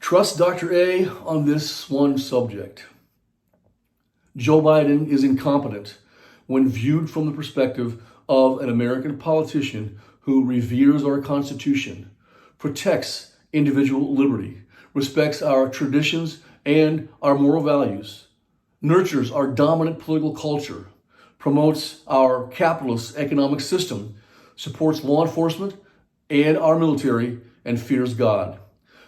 Trust Dr. A on this one subject. Joe Biden is incompetent when viewed from the perspective of an American politician who reveres our Constitution, protects individual liberty, respects our traditions and our moral values, nurtures our dominant political culture, promotes our capitalist economic system, supports law enforcement and our military, and fears God.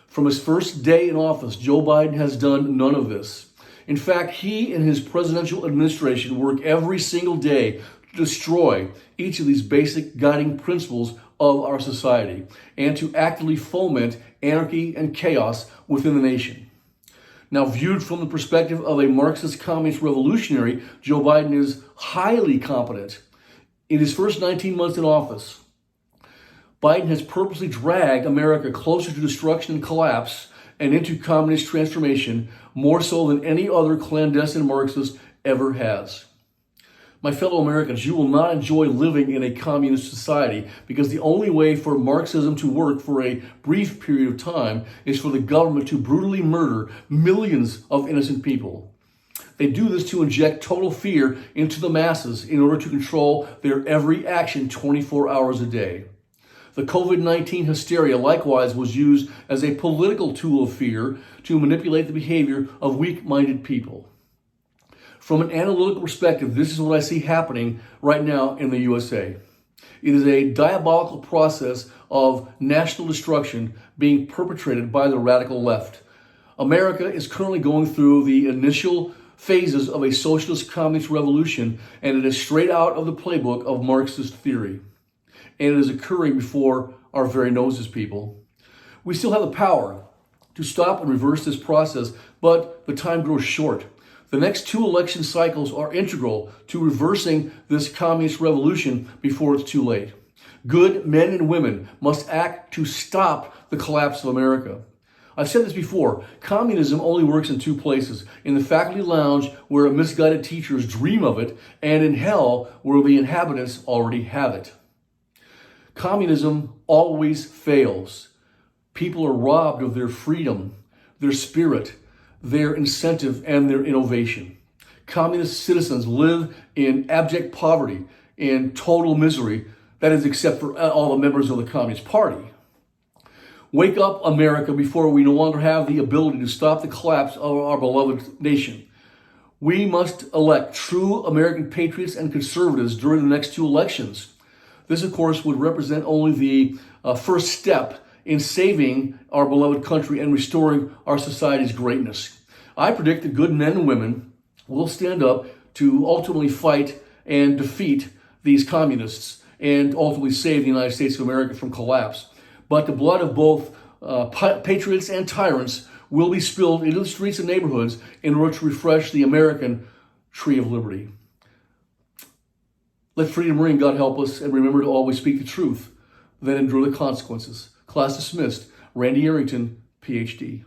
From his first day in office, Joe Biden has done none of this. In fact, he and his presidential administration work every single day to destroy each of these basic guiding principles of our society and to actively foment anarchy and chaos within the nation. Now, viewed from the perspective of a Marxist communist revolutionary, Joe Biden is highly competent. In his first 19 months in office, Biden has purposely dragged America closer to destruction and collapse and into communist transformation more so than any other clandestine Marxist ever has. My fellow Americans, you will not enjoy living in a communist society because the only way for Marxism to work for a brief period of time is for the government to brutally murder millions of innocent people. They do this to inject total fear into the masses in order to control their every action 24 hours a day. The COVID-19 hysteria likewise was used as a political tool of fear to manipulate the behavior of weak-minded people. From an analytical perspective, this is what I see happening right now in the USA. It is a diabolical process of national destruction being perpetrated by the radical left. America is currently going through the initial phases of a socialist communist revolution, and it is straight out of the playbook of Marxist theory. And it is occurring before our very noses, people. We still have the power to stop and reverse this process, but the time grows short. The next 2 election cycles are integral to reversing this communist revolution before it's too late. Good men and women must act to stop the collapse of America. I've said this before, communism only works in 2 places, in the faculty lounge where misguided teachers dream of it, and in hell where the inhabitants already have it. Communism always fails. People are robbed of their freedom, their spirit, their incentive, and their innovation. Communist citizens live in abject poverty and total misery, that is, except for all the members of the Communist Party. Wake up, America, before we no longer have the ability to stop the collapse of our beloved nation. We must elect true American patriots and conservatives during the next 2 elections. This, of course, would represent only the first step in saving our beloved country and restoring our society's greatness. I predict that good men and women will stand up to ultimately fight and defeat these communists and ultimately save the United States of America from collapse. But the blood of both patriots and tyrants will be spilled into the streets and neighborhoods in order to refresh the American tree of liberty. Let freedom ring, God help us, and remember to always speak the truth, then endure the consequences. Class dismissed. Randy Arrington, PhD.